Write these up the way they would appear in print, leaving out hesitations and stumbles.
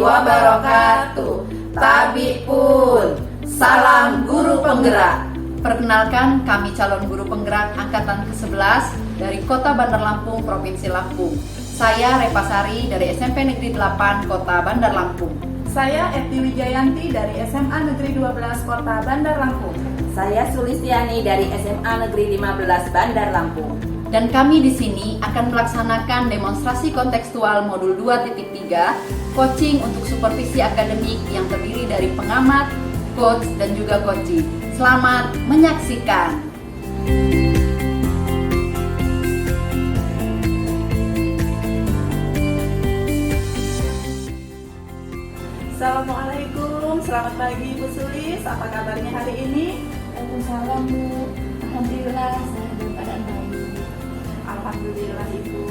wabarakatuh. Tabi'un, salam guru penggerak. Perkenalkan, kami calon guru penggerak angkatan ke-11 dari Kota Bandar Lampung, Provinsi Lampung. Saya Repasari dari SMP Negeri 8 Kota Bandar Lampung. Saya Eti Wijayanti dari SMA Negeri 12 Kota Bandar Lampung. Saya Sulistiani dari SMA Negeri 15 Bandar Lampung. Dan kami di sini akan melaksanakan demonstrasi kontekstual modul 2.3, coaching untuk supervisi akademik yang terdiri dari pengamat, coach, dan juga coaching. Selamat menyaksikan. Assalamualaikum, selamat pagi Ibu Sulis. Apa kabarnya hari ini? Waalaikumsalam Bu. Alhamdulillah saya dalam keadaan baik. Alhamdulillah Ibu.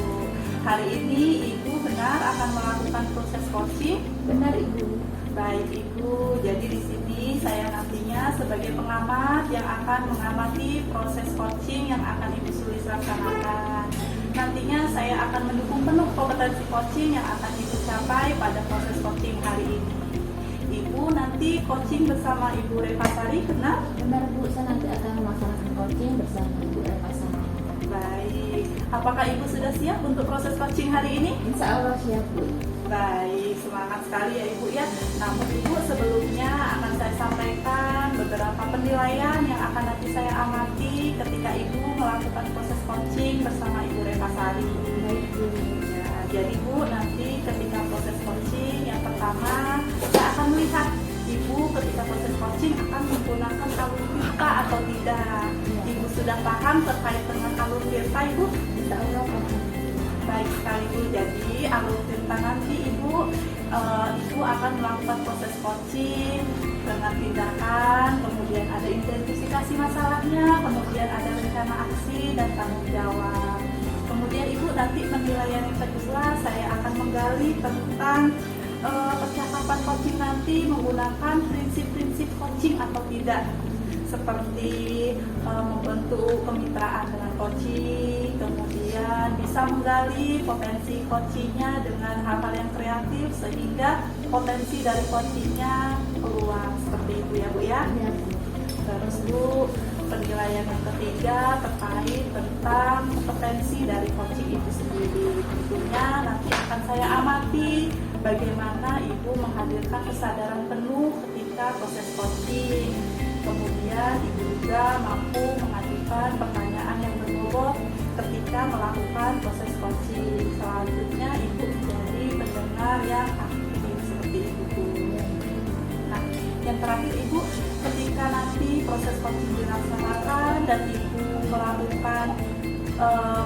Hari ini Ibu benar akan melakukan proses coaching? Benar Ibu. Baik Ibu, jadi di sini saya nantinya sebagai pengamat yang akan mengamati proses coaching yang akan Ibu Sulis laksanakan. Nantinya saya akan mendukung penuh kompetensi coaching yang akan Ibu capai pada proses coaching hari ini. Ibu nanti coaching bersama Ibu Repasari, benar? Benar Bu, saya nanti akan melaksanakan coaching bersama Ibu Repasari. Baik, apakah Ibu sudah siap untuk proses coaching hari ini? Insya Allah siap Bu. Baik, semangat sekali ya Ibu ya. Namun Ibu sebelumnya akan saya sampaikan beberapa penilaian yang akan nanti saya amati ketika Ibu melakukan proses coaching bersama Ibu Repasari. Baik Bu. Ya, jadi Bu, nanti ketika proses coaching yang pertama saya akan melihat Ibu ketika proses coaching akan menggunakan alur tirta atau tidak. Ibu sudah paham terkait dengan alur tirta Ibu? Insya Allah paham. Baik sekali Bu, jadi alur tirta nanti Ibu akan melakukan proses coaching dengan tindakan, kemudian ada identifikasi masalahnya, kemudian ada rencana aksi dan tanggung jawab. Kemudian Ibu nanti penilaian yang kedua saya akan menggali tentang percakapan coaching nanti menggunakan prinsip-prinsip coaching atau tidak, seperti membentuk kemitraan dengan coaching, kemudian bisa menggali potensi coachingnya dengan hal-hal yang kreatif sehingga potensi dari coachingnya keluar, seperti itu ya Bu ya. Ya Bu. Terus Bu, penilaian yang ketiga terkait tentang kompetensi dari coaching itu sendiri. Tentunya nanti akan saya amati bagaimana Ibu menghadirkan kesadaran penuh ketika proses coaching. Kemudian Ibu juga mampu mengajukan pertanyaan yang berbobot ketika melakukan proses coaching. Selanjutnya Ibu menjadi pendengar yang aktif seperti itu. Nah, yang terakhir Ibu, ketika nanti proses coaching dilaksanakan dan Ibu melakukan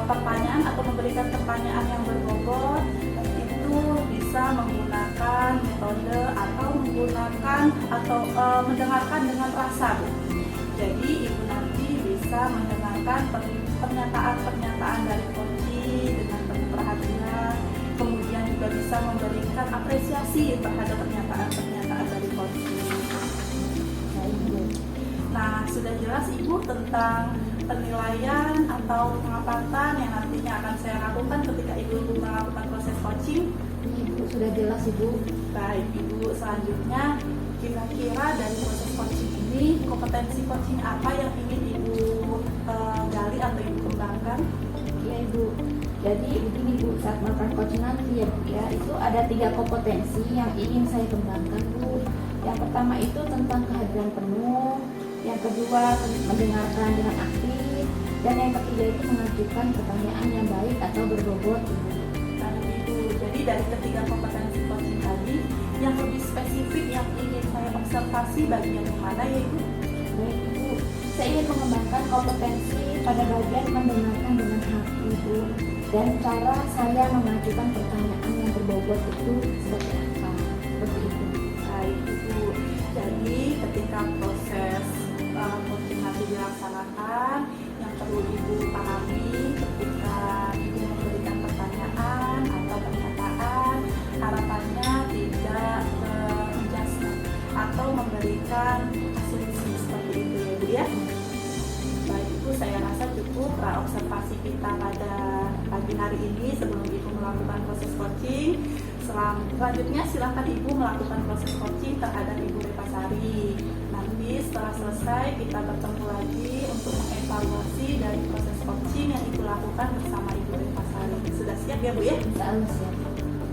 pertanyaan atau memberikan pertanyaan yang berbobot, itu bisa menggunakan metode atau menggunakan atau mendengarkan dengan rasa Bu. Jadi Ibu nanti bisa mendengarkan pernyataan-pernyataan dari coaching dengan penuh perhatian, kemudian juga bisa memberikan apresiasi terhadap pernyataan-pernyataan dari coaching. Baik Bu. Nah, sudah jelas Ibu tentang penilaian atau pengamatan yang nantinya akan saya lakukan ketika Ibu melakukan proses coaching. Ibu sudah jelas Ibu. Baik Ibu, selanjutnya kira-kira dari proses coaching ini kompetensi coaching apa yang ingin Ibu gali atau Ibu kembangkan? Ya Ibu. Jadi begini Bu, saat melakukan coaching nanti ya Bu ya, itu ada 3 kompetensi yang ingin saya kembangkan Bu. Yang pertama itu tentang kehadiran penuh, yang kedua mendengarkan dengan aktif, dan yang ketiga itu mengajukan pertanyaan yang baik atau berbobot Ibu. Nah Ibu, jadi dari ketiga kompetensi coaching tadi, yang lebih spesifik yang ingin saya observasi bagian yang mana ya Ibu? Baik Ibu, saya ingin mengembangkan kompetensi pada bagian mendengarkan dengan hati Ibu, dan cara saya mengajukan pertanyaan yang berbobot itu seperti apa, seperti itu. Baik Ibu, jadi ketika proses coaching nanti dilaksanakan, yang perlu Ibu pahami ketika Ibu memberikan pertanyaan atau pernyataan, harapannya tidak menjudgment atau memberikan asumsi seperti itu ya Bu ya. Baik Ibu, saya rasa cukup observasi kita pada pagi hari ini sebelum Ibu melakukan proses coaching. Selanjutnya silakan Ibu melakukan proses coaching terhadap Ibu Repasari. Nanti setelah selesai kita bertemu lagi untuk mengevaluasi dari proses coaching yang Ibu lakukan bersama Ibu Repasari. Sudah siap ya Bu ya? Insya Allah siap.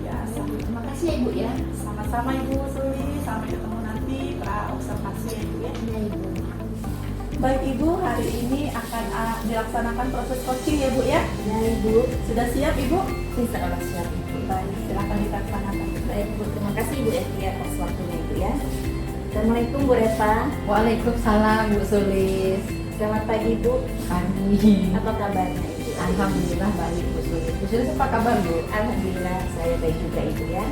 Ya, Terima kasih ya Ibu ya. sama-sama Ibu Suli. Sampai ketemu nanti pra observasi ya Ibu ya. Ya Ibu. Baik Ibu, hari ini akan dilaksanakan proses coaching ya Bu ya. Ya Ibu. Sudah siap Ibu? Insya Allah siap Ibu. Baik, silakan dilaksanakan. Baik Bu, terima kasih Bu Esti atas waktunya Ibu ya. Assalamualaikum Bu Reva. Waalaikumsalam Bu Sulis. Selamat pagi Bu. Kami Apa kabarnya Ibu? alhamdulillah baik Bu Sulis. Bu Sulis apa kabar Bu? Alhamdulillah saya baik juga Ibu ya.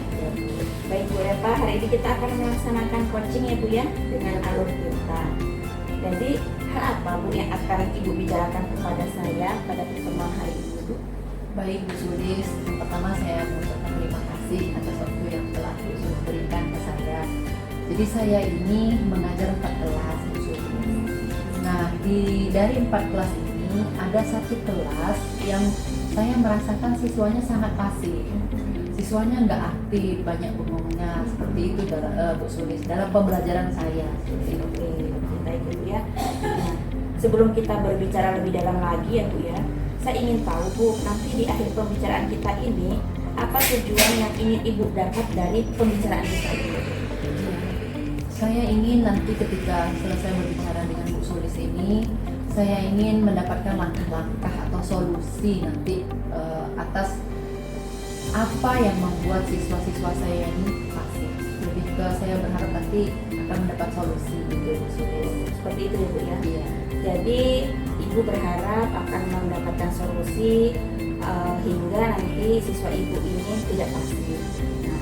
Baik Bu Reva, hari ini kita akan melaksanakan coaching ya Bu ya dengan alur kita. Jadi hal apa Bu yang akan Ibu bicarakan kepada saya pada pertemuan hari ini Bu? Baik Bu Sulis, yang pertama saya mengucapkan terima kasih atas waktu yang telah Bu Sulis berikan ke saya. Jadi saya ini mengajar 4 kelas Bu Sulis. Nah, dari 4 kelas ini ada satu kelas yang saya merasakan siswanya sangat pasif. Siswanya nggak aktif, banyak bengongnya, seperti itu Bu Sulis dalam pembelajaran saya. Seperti itu. Oke, baik Bu ya. Nah, sebelum kita berbicara lebih dalam lagi ya Bu ya, saya ingin tahu Bu, nanti di akhir pembicaraan kita ini apa tujuan yang ingin Ibu dapat dari pembicaraan kita ini? Saya ingin nanti ketika selesai berbicara dengan Bu Sulis ini, saya ingin mendapatkan langkah-langkah atau solusi nanti atas apa yang membuat siswa-siswa saya ini pasif. Lebih ke saya berharap nanti akan mendapat solusi gitu Bu Sulis. Seperti itu ya Bu ya. Iya. Jadi Ibu berharap akan mendapatkan solusi hingga nanti siswa Ibu ini tidak pasif. Nah,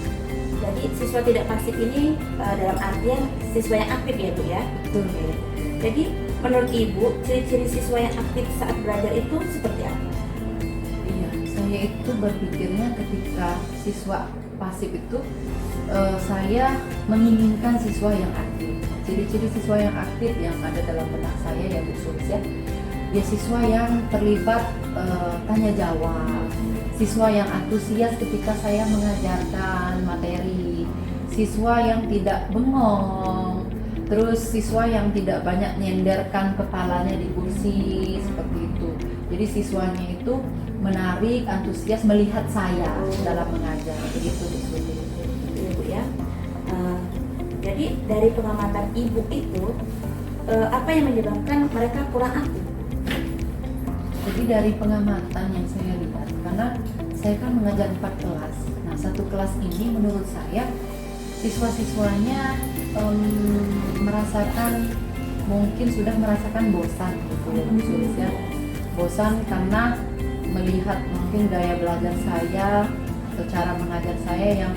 jadi siswa tidak pasif ini dalam artian siswa yang aktif ya Bu ya. Betul. Oke. Jadi menurut Ibu ciri-ciri siswa yang aktif saat belajar itu seperti apa? Iya, saya itu berpikirnya ketika siswa pasif itu saya menginginkan siswa yang aktif. Ciri-ciri siswa yang aktif yang ada dalam benak saya ya Bu Sulis ya. Ya siswa yang terlibat tanya jawab, siswa yang antusias ketika saya mengajarkan materi, siswa yang tidak bengong, terus siswa yang tidak banyak nyenderkan kepalanya di kursi seperti itu. Jadi siswanya itu menarik, antusias melihat saya dalam mengajar, begitu Bu Sulis. Ya Bu ya. Jadi dari pengamatan Ibu itu apa yang menyebabkan mereka kurang aktif? Jadi dari pengamatan yang saya lihat, karena saya kan mengajar 4 kelas. Nah, satu kelas ini menurut saya siswa-siswanya mungkin sudah merasakan bosan gitu ya Bu Sulis ya. Bosan karena melihat mungkin gaya belajar saya atau cara mengajar saya yang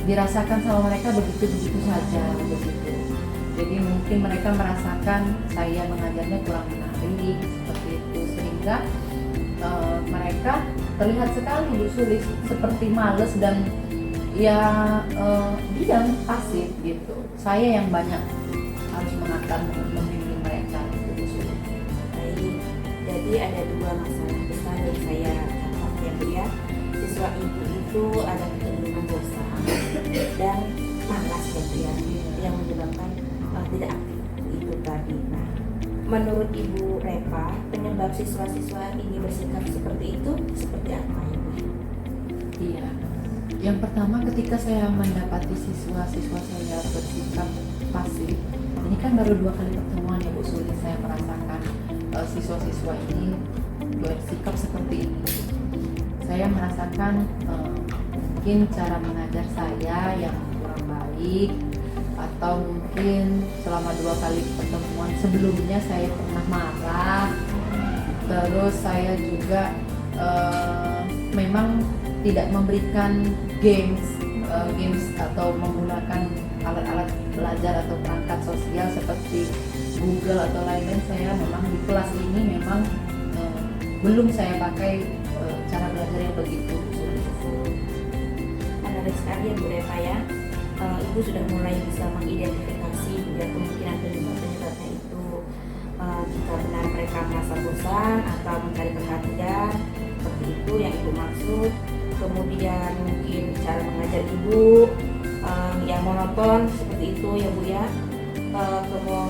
dirasakan sama mereka begitu-begitu saja begitu. Jadi mungkin mereka merasakan saya mengajarnya kurang menarik seperti itu, sehingga mereka terlihat sekali Bu Sulis seperti males dan ya diam pasif gitu. Saya yang banyak harus mengatur membimbing mereka gitu Bu Sulis. Baik, jadi ada 2 masalah besar yang saya catat ya Bu ya. Siswa Ibu itu ada kecenderungan bosan dan malas ya Bu ya, yang menyebabkan tidak aktif itu tadi. Nah, menurut Ibu Reva, penyebab siswa-siswa ini bersikap seperti itu seperti apa ya Bu? Iya. Yang pertama ketika saya mendapati siswa-siswa saya bersikap pasif, ini kan baru 2 kali pertemuan ya Bu Sulis, saya merasakan siswa-siswa ini bersikap seperti ini. Saya merasakan mungkin cara mengajar saya yang kurang baik, atau mungkin selama 2 kali pertemuan sebelumnya saya pernah marah. Terus saya juga memang tidak memberikan games atau menggunakan alat-alat belajar atau perangkat sosial seperti Google atau lain-lain. Saya memang di kelas ini memang belum saya pakai cara belajar yang begitu. Menarik sekali ya Bu Reva ya. Ibu sudah mulai bisa mengidentifikasi ya kemungkinan penyebabnya itu jika benar mereka merasa bosan atau mencari perhatian seperti itu yang Ibu maksud. kemudian mungkin cara mengajar ibu yang monoton seperti itu ya Bu ya.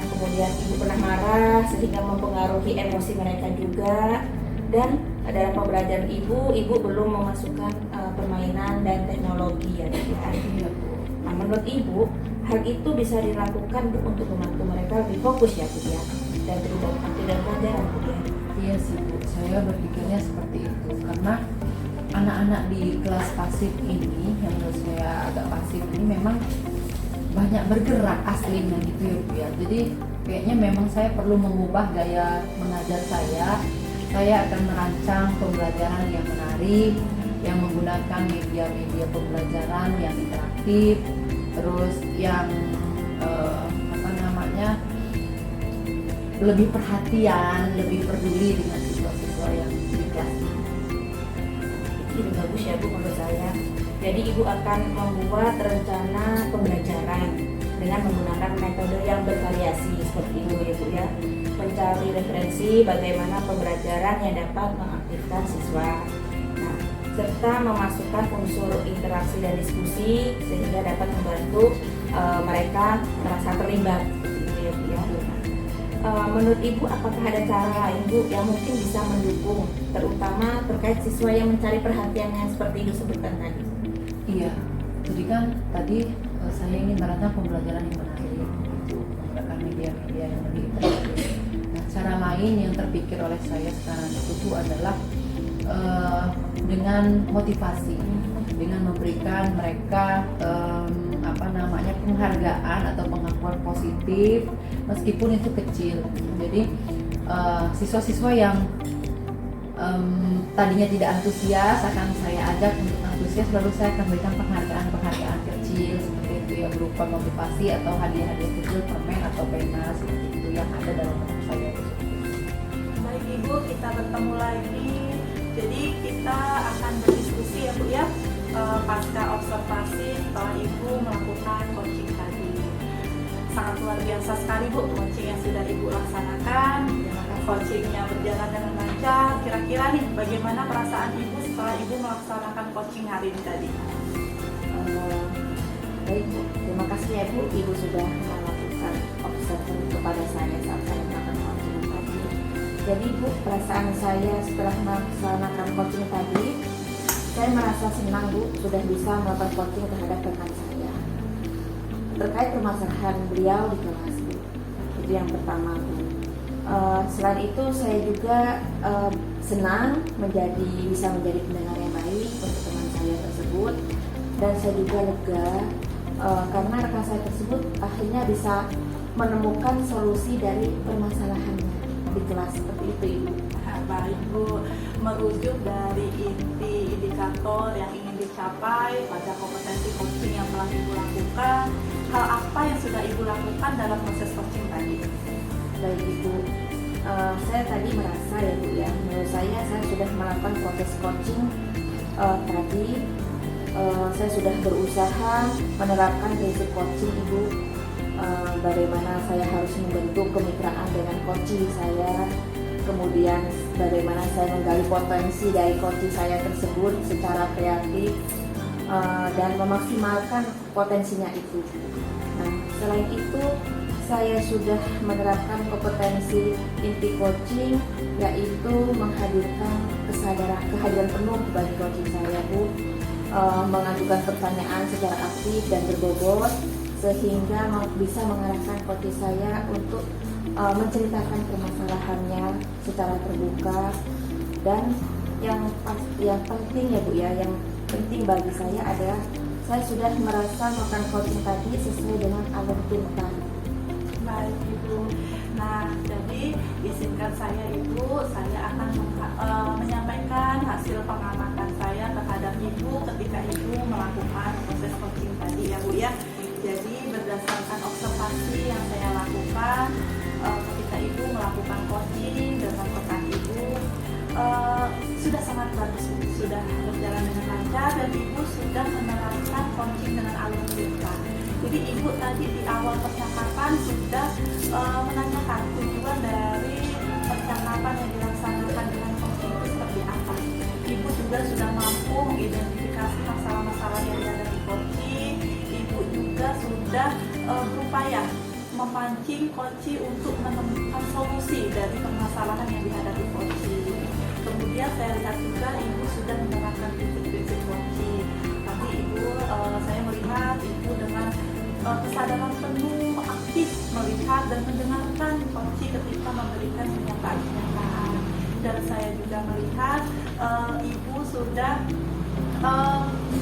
Kemudian ibu pernah marah sehingga mempengaruhi emosi mereka juga, dan dalam pembelajaran ibu belum memasukkan permainan dan teknologi ya Bu ya. Nah, menurut ibu hal itu bisa dilakukan Bu untuk membantu mereka lebih fokus ya Bu ya, dan terlibat aktif dalam pelajaran Bu ya. Iya sih Bu, saya berpikirnya seperti itu karena anak-anak di kelas pasif ini yang menurut saya agak pasif ini memang banyak bergerak aslinya gitu ya Bu ya. Jadi kayaknya memang saya perlu mengubah gaya mengajar saya. Saya akan merancang pembelajaran yang menarik, yang menggunakan media-media pembelajaran yang interaktif, terus yang lebih perhatian, lebih peduli dengan siswa-siswa yang di kelas ini. Itu bagus ya Bu menurut saya. Jadi ibu akan membuat rencana pembelajaran dengan menggunakan metode yang bervariasi seperti itu ya Bu ya. Mencari referensi bagaimana pembelajaran yang dapat mengaktifkan siswa. Nah, serta memasukkan unsur interaksi dan diskusi sehingga dapat membantu mereka merasa terlibat seperti itu ya Bu ya. Menurut Ibu, apakah ada cara lain Bu yang mungkin bisa mendukung, terutama terkait siswa yang mencari perhatian yang seperti Ibu sebutkan tadi? Iya, jadi kan tadi saya ingin merancang pembelajaran yang menarik, gitu, menggunakan media-media yang lebih interaktif. Nah, cara lain yang terpikir oleh saya sekarang itu adalah dengan motivasi, dengan memberikan mereka penghargaan atau pengakuan positif meskipun itu kecil. Jadi siswa-siswa yang tadinya tidak antusias akan saya ajak untuk antusias, lalu saya akan berikan penghargaan kecil seperti itu ya, berupa motivasi atau hadiah-hadiah kecil, permen atau pena seperti itu yang ada dalam otak saya. Baik Ibu, kita bertemu lagi. Jadi kita akan berdiskusi ya Bu ya, pasca observasi setelah Ibu melakukan coaching tadi. Sangat luar biasa sekali Bu coaching yang sudah Ibu laksanakan. Coachingnya berjalan dengan lancar. Kira-kira nih bagaimana perasaan Ibu setelah Ibu melaksanakan coaching hari ini tadi? Baik Bu, terima kasih ya Bu, Ibu sudah melakukan observasi kepada saya saat saya melakukan coaching tadi. Jadi Bu, perasaan saya setelah melaksanakan coaching tadi, saya merasa senang Bu sudah bisa melakukan coaching terhadap rekan saya terkait permasalahan beliau di kelas Bu. Itu yang pertama Bu. Selain itu saya juga senang bisa menjadi pendengar yang baik untuk teman saya tersebut, dan saya juga lega karena rekan saya tersebut akhirnya bisa menemukan solusi dari permasalahannya di kelas seperti itu Ibu. Baik Bu, merujuk dari inti indikator yang ingin dicapai pada kompetensi coaching yang telah Ibu lakukan, hal apa yang sudah Ibu lakukan dalam proses coaching tadi? Baik Ibu, saya tadi merasa ya Bu ya, menurut saya sudah melakukan proses coaching tadi. Saya sudah berusaha menerapkan prinsip coaching Ibu, bagaimana saya harus membentuk kemitraan dengan coaching saya, kemudian bagaimana saya menggali potensi dari coaching saya tersebut secara kreatif dan memaksimalkan potensinya itu. Nah, selain itu saya sudah menerapkan kompetensi inti coaching, yaitu menghadirkan kehadiran penuh bagi coaching saya Bu, mengajukan pertanyaan secara aktif dan berbobot sehingga bisa mengarahkan coaching saya untuk menceritakan permasalahannya secara terbuka. Dan yang penting ya Bu ya, yang penting bagi saya adalah saya sudah merasa melakukan coaching tadi sesuai dengan alur tuntutan. Baik Ibu. Nah, jadi izinkan saya Ibu, saya akan menyampaikan hasil pengamatan saya terhadap Ibu ketika Ibu melakukan proses coaching tadi ya Bu ya. Jadi berdasarkan observasi yang saya lakukan ketika Ibu melakukan coaching dengan rekan Ibu, sudah sangat bagus, sudah berjalan dengan lancar dan Ibu sudah menerapkan coaching dengan alur tuntutan. Jadi Ibu tadi di awal percakapan sudah menanyakan tujuan dari percakapan yang dilaksanakan dengan coaching itu seperti apa. Ibu juga sudah mampu mengidentifikasi masalah yang dihadapi coaching, Ibu juga sudah berupaya memancing coaching untuk menemukan solusi dari permasalahan yang dihadapi coaching. Kemudian saya lihat juga Ibu sudah menerapkan prinsip-prinsip coaching. Tadi Ibu, saya melihat Ibu dengan kesadaran penuh aktif melihat dan mendengarkan coaching ketika memberikan pernyataan-pernyataan. Dan saya juga melihat Ibu sudah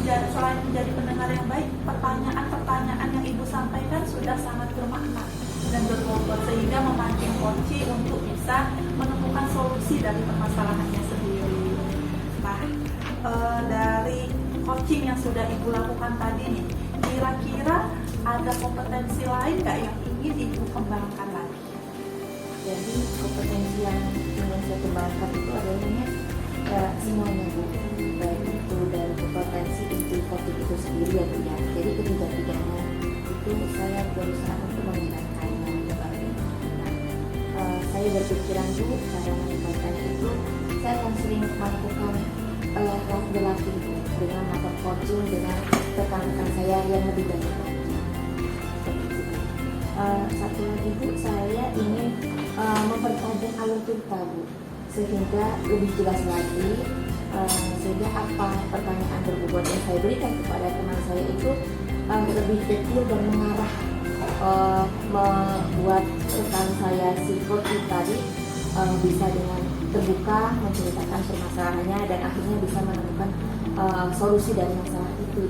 selain menjadi pendengar yang baik, pertanyaan-pertanyaan yang Ibu sampaikan sudah sangat bermakna dan berbobot sehingga memancing coaching untuk bisa menemukan solusi dari permasalahannya sendiri. Nah, dari coaching yang sudah Ibu lakukan tadi nih, kira-kira ada kompetensi lain nggak yang ingin Ibu kembangkan lagi? Jadi kompetensi yang ingin saya kembangkan itu adanya semuanya Bu, baik itu dari kompetensi inti coaching itu sendiri ya Bu ya. Jadi ketiga-tiganya itu saya berusaha untuk meningkatkannya. Saya berpikiran Bu, cara meningkatkannya itu saya akan sering melakukan berlatih dengan melakukan coaching dengan rekan-rekan saya yang lebih banyak lagi. Satu lagi Bu, saya ingin mempertajam alur cerita Bu, sehingga lebih jelas lagi, sehingga apa pertanyaan berbobot yang saya berikan kepada teman saya itu lebih detail dan mengarah, membuat rekan saya si coach tadi bisa dengan terbuka menceritakan permasalahannya dan akhirnya bisa menemukan solusi dari masalah itu.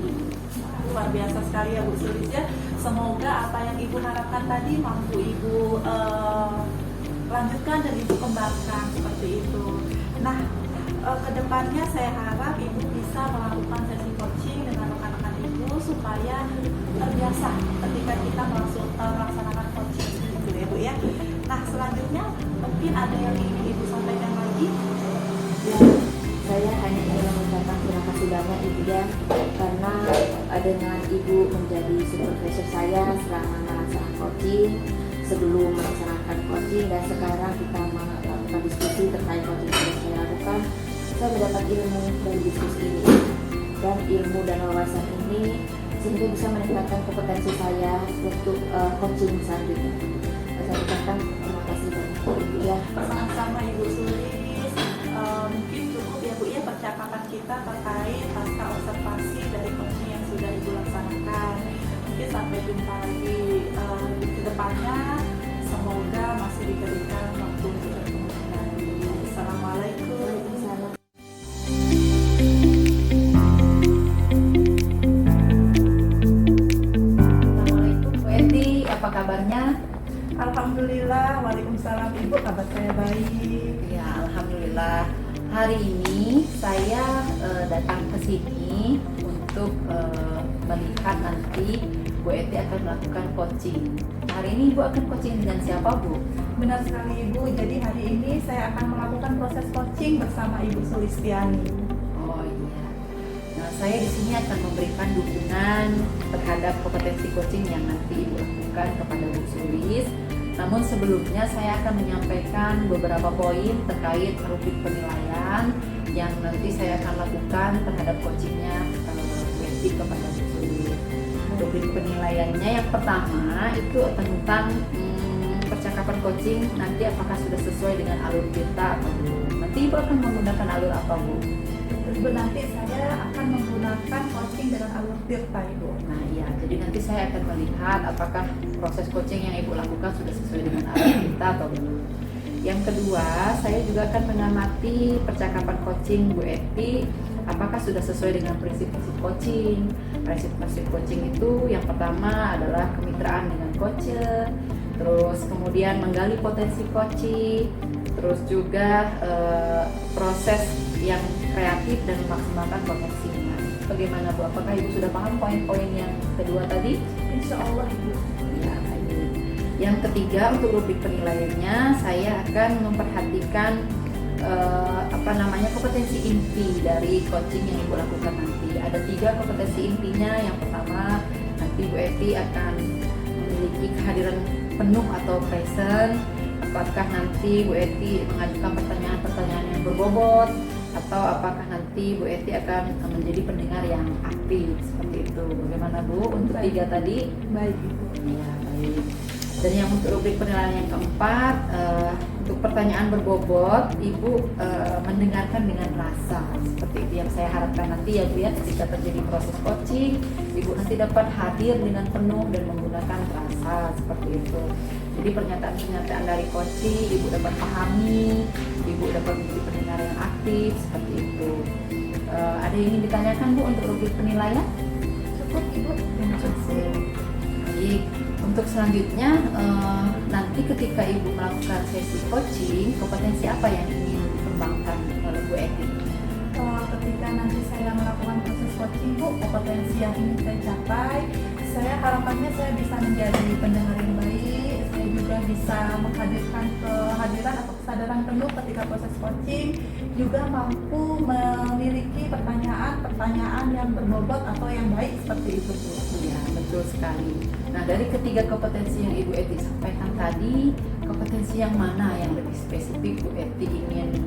Luar biasa sekali ya Bu Sulis ya. Semoga apa yang Ibu harapkan tadi mampu Ibu lanjutkan dan Ibu kembangkan seperti itu. Nah, kedepannya saya harap Ibu bisa melakukan sesi coaching dengan rekan-rekan Ibu supaya terbiasa ketika kita melaksanakan coaching gitu ya Bu ya. Nah, selanjutnya mungkin ada yang ingin Ibu sampaikan lagi? Ya, saya hanya ingin mengucapkan terima kasih banyak Ibu ya, karena dengan Ibu menjadi supervisor saya selama melaksanakan coaching, sebelum melaksanakan coaching dan sekarang kita melakukan diskusi terkait coaching yang saya lakukan, saya mendapat ilmu dari diskusi ini dan ilmu dan wawasan ini sehingga bisa meningkatkan kompetensi saya untuk coaching selanjutnya. Saya ucapkan terima kasih banyak Ibu ya. Sama-sama Ibu Sulis. Mungkin cukup ya Bu ya percakapan kita terkait pasca observasi dari coaching yang sudah Ibu laksanakan. Mungkin sampai jumpa lagi di kedepannya. Semoga masih diberikan waktu untuk bertemu kembali. Assalamualaikum. Waalaikumsalam. Assalamualaikum Bu Eti, apa kabarnya? Alhamdulillah, waalaikumsalam Ibu, kabar saya baik. Ya, alhamdulillah. Hari ini saya datang ke sini untuk melihat nanti Bu Eti akan melakukan coaching. Hari ini Ibu akan coaching dengan siapa Bu? Benar sekali Ibu, jadi hari ini saya akan melakukan proses coaching bersama Ibu Sulistiani. Oh iya. Nah, saya di sini akan memberikan dukungan terhadap kompetensi coaching yang nanti Ibu lakukan kepada Bu Sulis. Namun sebelumnya saya akan menyampaikan beberapa poin terkait rubrik penilaian yang nanti saya akan lakukan terhadap coachingnya Bu Eti kepada Bu Sulis. Rubrik penilaiannya yang pertama itu tentang percakapan coaching nanti apakah sudah sesuai dengan alur kita atau belum. Nanti Ibu akan menggunakan alur apa Bu? Ibu, nanti saya akan menggunakan coaching dengan alur tirta Ibu. Nah iya, jadi nanti saya akan melihat apakah proses coaching yang Ibu lakukan sudah sesuai dengan alur kita atau belum. Yang kedua, saya juga akan mengamati percakapan coaching Bu Eti, apakah sudah sesuai dengan prinsip-prinsip coaching. Prinsip-prinsip coaching itu yang pertama adalah kemitraan dengan coacher, terus kemudian menggali potensi coaching, terus juga proses yang kreatif dan memaksimalkan potensinya. Bagaimana Bu? Apakah Ibu sudah paham poin-poin yang kedua tadi? Insya Allah Ibu. Ya, baik. Yang ketiga untuk rubrik penilaiannya saya akan memperhatikan kompetensi inti dari coaching yang Ibu lakukan nanti. Ada 3 kompetensi intinya. Yang pertama, nanti Bu Eti akan memiliki kehadiran penuh atau present. Apakah nanti Bu Eti mengajukan pertanyaan-pertanyaan yang berbobot atau apakah nanti Bu Eti akan menjadi pendengar yang aktif seperti itu? Bagaimana Bu untuk Baik. 3 tadi? Baik Ibu. Ya, baik. Dan yang untuk rubrik penilaian yang keempat, untuk pertanyaan berbobot, Ibu mendengarkan dengan rasa. Seperti itu yang saya harapkan nanti ya Bu ya, ketika terjadi proses coaching, Ibu nanti dapat hadir dengan penuh dan menggunakan rasa seperti itu. Jadi pernyataan-pernyataan dari coaching, Ibu dapat pahami, Ibu dapat menjadi pendengar yang aktif seperti itu. Ada yang ingin ditanyakan Bu untuk rubrik penilaian? Cukup Ibu. Terima kasih. Baik, untuk selanjutnya nanti ketika Ibu melakukan sesi coaching, kompetensi apa yang ingin dikembangkan oleh Bu Eti? Ketika nanti saya melakukan proses coaching Bu, kompetensi yang ingin saya capai, saya harapannya saya bisa menjadi pendengar yang baik, saya juga bisa menghadirkan kehadiran atau kesadaran penuh ketika proses coaching, juga mampu memiliki pertanyaan-pertanyaan yang berbobot atau yang baik seperti itu Bu. Ya, betul sekali. Nah, dari ketiga kompetensi yang Ibu Eti sampaikan tadi, kompetensi yang mana yang lebih spesifik Bu Eti ingin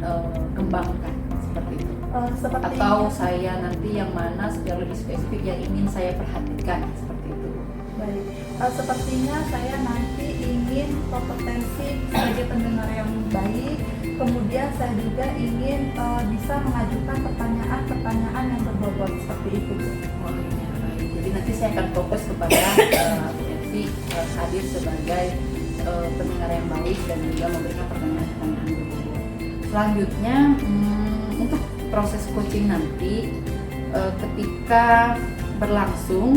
kembangkan seperti itu? Seperti Atau saya nanti yang mana yang lebih spesifik yang ingin saya perhatikan seperti itu? baik. Sepertinya saya nanti ingin kompetensi sebagai pendengar yang baik, kemudian saya juga ingin bisa mengajukan pertanyaan-pertanyaan yang berbobot seperti itu Bu. Oh iya, baik. Jadi nanti saya akan fokus kepada Bu Eti hadir sebagai pendengar yang baik dan juga memberikan pertanyaan-pertanyaan berbobot. Selanjutnya untuk proses coaching nanti ketika berlangsung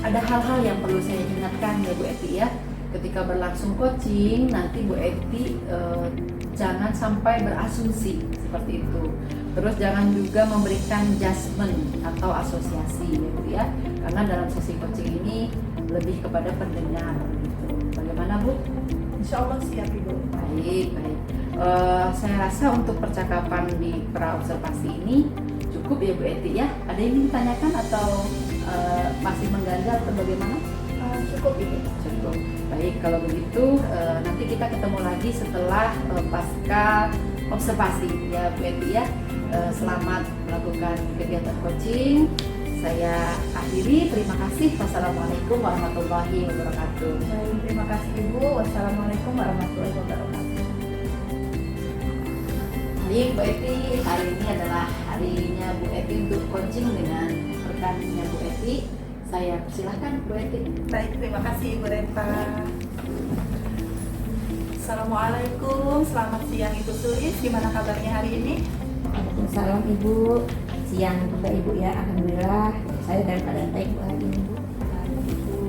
ada hal-hal yang perlu saya ingatkan ya Bu Eti ya. Ketika berlangsung coaching nanti Bu Eti jangan sampai berasumsi seperti itu. Terus jangan juga memberikan judgement atau asosiasi ya Bu ya. Karena dalam sesi coaching ini lebih kepada pendengar gitu. Bagaimana Bu? Insya Allah siap Ibu. Baik, baik. Saya rasa untuk percakapan di pra-observasi ini cukup ya Bu Eti ya. Ada yang ingin ditanyakan atau masih mengganjal atau bagaimana? Cukup Ibu. Cukup. Baik, kalau begitu nanti kita ketemu lagi setelah pasca observasi ya Bu Eti ya. Selamat melakukan kegiatan coaching. Saya akhiri. Terima kasih. Wassalamualaikum warahmatullahi wabarakatuh. Baik, terima kasih Ibu. Wassalamualaikum warahmatullahi wabarakatuh. Baik Bu Eti, hari ini adalah harinya Bu Eti untuk coaching dengan rekannya Bu Eti. Saya persilahkan Bu Eti. Baik, terima kasih Ibu Renta. Assalamualaikum, selamat siang Ibu Sulis. Gimana kabarnya hari ini? Waalaikumsalam Ibu. Siang juga Ibu ya, alhamdulillah saya dalam keadaan baik Bu hari ini Bu. Baik, Ibu.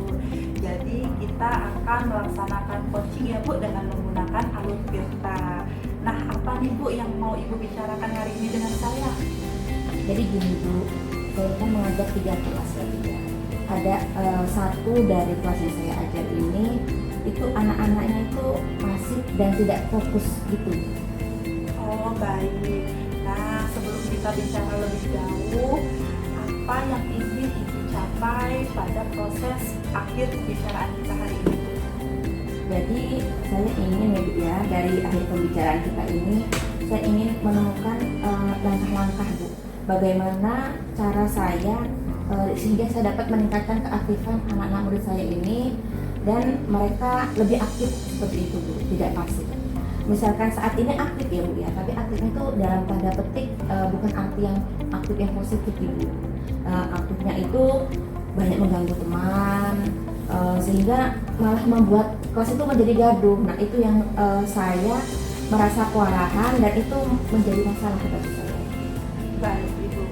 Jadi kita akan melaksanakan coaching ya Bu dengan menggunakan alur Tirta. Nah, apa nih Bu yang mau Ibu bicarakan hari ini dengan saya? Jadi gini Bu, saya kan mengajar 3 kelas ya. Ada satu dari kelas yang saya ajar ini itu anak-anaknya itu pasif dan tidak fokus gitu. Oh, baik. Nah, sebelum kita bicara lebih jauh, apa yang ingin Ibu capai pada proses akhir pembicaraan kita hari ini? Jadi saya ingin ya Bu ya, dari akhir pembicaraan kita ini saya ingin menemukan langkah-langkah Bu, bagaimana cara saya sehingga saya dapat meningkatkan keaktifan anak-anak murid saya ini dan mereka lebih aktif seperti itu Bu, tidak pasif. Misalkan saat ini aktif ya Bu ya, tapi aktifnya itu dalam tanda petik bukan arti yang aktif yang positif Bu. Aktifnya itu banyak mengganggu teman, sehingga malah membuat kelas itu menjadi gaduh. Nah itu yang saya merasa kewalahan dan itu menjadi masalah bagi saya. Baik Ibu.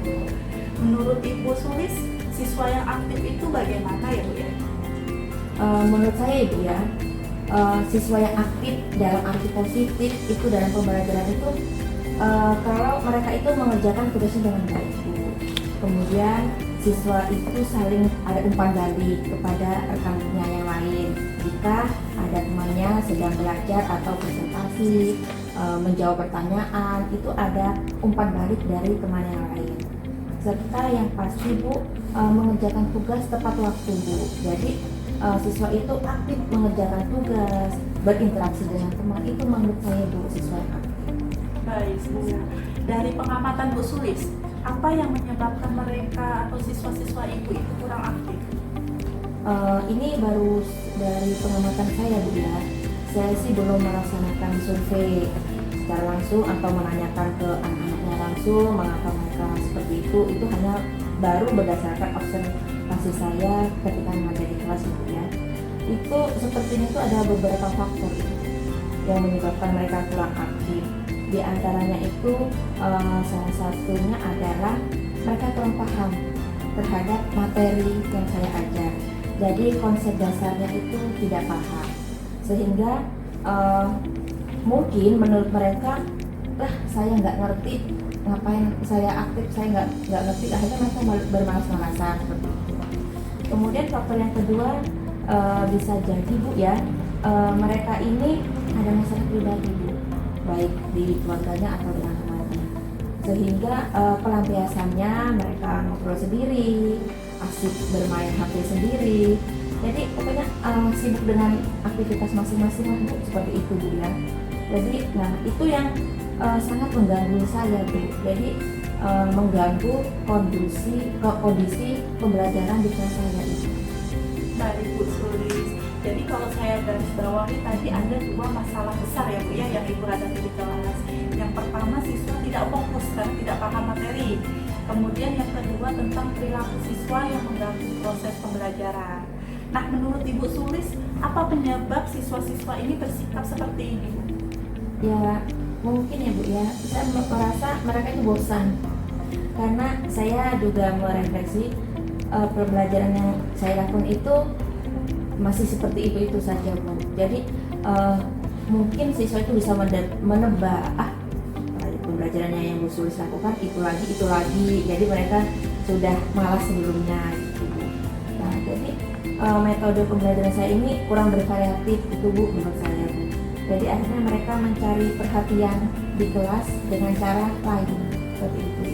Menurut Ibu Sulis, siswa yang aktif itu bagaimana ya Bu ya? Menurut saya Ibu ya, siswa yang aktif dalam arti positif itu dalam pembelajaran itu kalau mereka itu mengerjakan tugasnya dengan baik Bu. Kemudian siswa itu saling ada umpan balik kepada rekannya yang lain. Jika ada temannya sedang belajar atau presentasi, menjawab pertanyaan, itu ada umpan balik dari teman yang lain. Serta yang pasti Bu, mengerjakan tugas tepat waktu Bu. Jadi siswa itu aktif mengerjakan tugas, berinteraksi dengan teman, itu menurut saya Bu, siswa yang aktif. Baik Bu. dari pengamatan Bu Sulis, apa yang menyebabkan mereka atau siswa-siswa ibu itu kurang aktif? Ini baru dari pengamatan saya Bu ya. Saya sih belum melaksanakan survei secara langsung atau menanyakan ke anak-anaknya langsung mengapa mereka seperti itu. Itu hanya baru berdasarkan observasi saya ketika mengajar di kelas Bu ya. Itu sepertinya itu ada beberapa faktor yang menyebabkan mereka kurang aktif. Di antaranya itu salah satunya adalah mereka kurang paham terhadap materi yang saya ajar. Jadi konsep dasarnya itu tidak paham, sehingga mungkin menurut mereka, saya nggak ngerti, ngapain saya aktif, saya nggak ngerti, akhirnya mereka bermalas-malasan seperti itu. Kemudian faktor yang kedua bisa jadi Bu ya, mereka ini ada masalah pribadi Bu, baik di keluarganya atau dengan temannya, sehingga pelampiasannya mereka ngobrol sendiri, asik bermain HP sendiri. Jadi pokoknya sibuk dengan aktivitas masing-masing lah Bu, seperti itu Bu ya. Jadi itu yang sangat mengganggu saya Bu. Jadi mengganggu kondisi pembelajaran di kelas saya itu. Baik Bu Sulis. Jadi kalau saya garis bawahi tadi ada dua masalah besar ya Bu ya yang ibu hadapi di kelas. Yang pertama, siswa tidak fokus karena tidak paham materi. Kemudian yang kedua tentang perilaku siswa yang mengganggu proses pembelajaran. Nah, menurut Ibu Sulis, apa penyebab siswa-siswa ini bersikap seperti ini Bu? Ya mungkin ya Bu ya, saya merasa mereka itu bosan. Karena saya juga merefleksi pembelajaran yang saya lakukan itu masih seperti itu saja Bu. Jadi mungkin siswa itu bisa menebak pembelajarannya yang Bu Sulis lakukan itu lagi. Jadi mereka sudah malas sebelumnya gitu Bu. Nah, jadi metode pembelajaran saya ini kurang bervariatif itu Bu menurut saya Bu. Jadi akhirnya mereka mencari perhatian di kelas dengan cara lain seperti itu.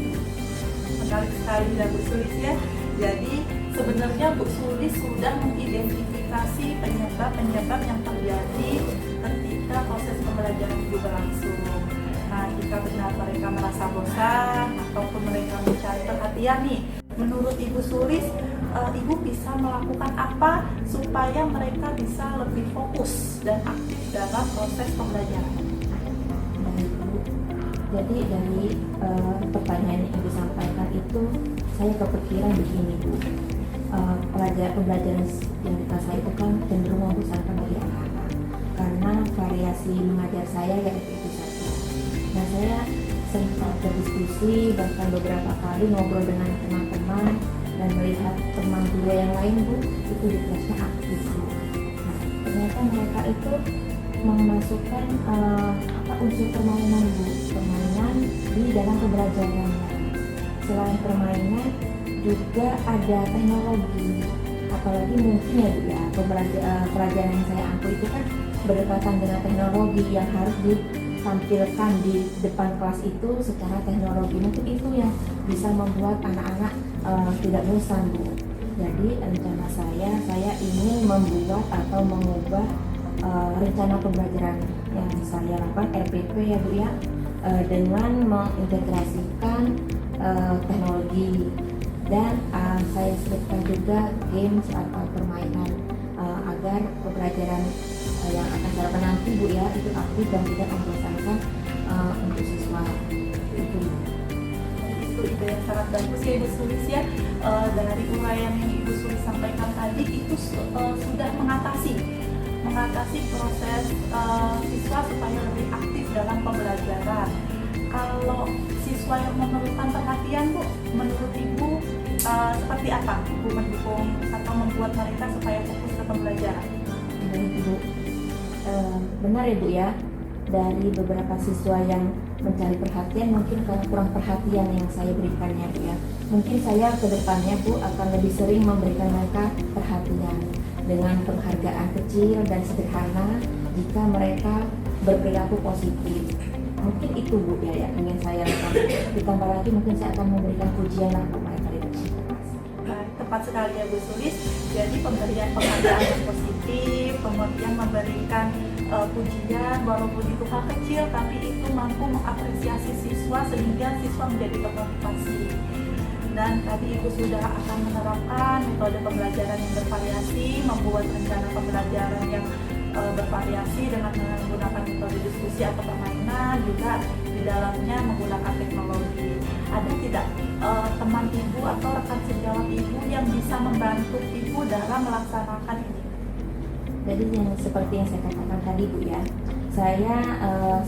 Menarik sekali ya Bu Sulis ya. Jadi sebenarnya Bu Sulis sudah mengidentifikasi penyebab-penyebab yang terjadi ketika proses pembelajaran itu berlangsung. Nah, jika benar mereka merasa bosan ataupun mereka mencari perhatian nih, menurut Ibu Sulis, Ibu bisa melakukan apa supaya mereka bisa lebih fokus dan aktif dalam proses pembelajaran? Baik Bu. Jadi dari pertanyaan yang Ibu sampaikan itu, saya kepikiran begini Bu. Pembelajaran yang di kelas saya itu kan cenderung membosankan bagi anak-anak karena variasi mengajar saya itu saja. Nah, saya sempat berdiskusi bahkan beberapa kali ngobrol dengan teman-teman dan melihat teman guru yang lain Bu, itu di kelasnya aktif Bu. Nah, ternyata mereka itu memasukkan unsur permainan Bu, permainan di dalam pembelajarannya. Selain permainan juga ada teknologi, apalagi mungkin ya Bu ya, pelajaran yang saya ampu itu kan berdekatan dengan teknologi yang harus ditampilkan di depan kelas itu secara teknologi. Mungkin itu yang bisa membuat anak-anak tidak bosan Bu. Jadi rencana saya ingin membuat atau mengubah rencana pembelajaran yang saya lakukan RPP ya Bu ya, dengan mengintegrasikan teknologi dan saya selipkan juga games atau permainan agar pembelajaran yang akan saya lakukan nanti Bu ya itu aktif dan tidak membosankan untuk siswa itu. Itu ide yang sangat bagus ya Ibu Sulis ya. Dari uraian yang Ibu Sulis sampaikan tadi itu sudah mengatasi proses siswa supaya lebih aktif dalam pembelajaran. Kalau siswa yang memerlukan perhatian Bu, menurut Ibu seperti apa Ibu mendukung atau membuat mereka supaya fokus ke pembelajaran? Baik Bu, benar ya Bu ya, dari beberapa siswa yang mencari perhatian mungkin karena kurang perhatian yang saya berikannya Bu ya. Mungkin saya ke depannya Bu akan lebih sering memberikan mereka perhatian dengan penghargaan kecil dan sederhana jika mereka berperilaku positif. Mungkin itu Bu ya yang ingin saya lakukan. Ditambah lagi mungkin saya akan memberikan pujian lah Bu mereka di kelas. Tepat tepat sekali ya Bu Sulis. Jadi pemberian penghargaan yang positif, kemudian memberikan pujian walaupun itu hal kecil, tapi itu mampu mengapresiasi siswa sehingga siswa menjadi termotivasi. Dan tadi Ibu sudah akan menerapkan metode pembelajaran yang bervariasi, membuat rencana pembelajaran yang bervariasi dengan menggunakan metode diskusi atau permainan, juga di dalamnya menggunakan teknologi. Ada tidak teman Ibu atau rekan sejawat Ibu yang bisa membantu Ibu dalam melaksanakan ini? Jadi yang seperti yang saya katakan tadi Bu ya, saya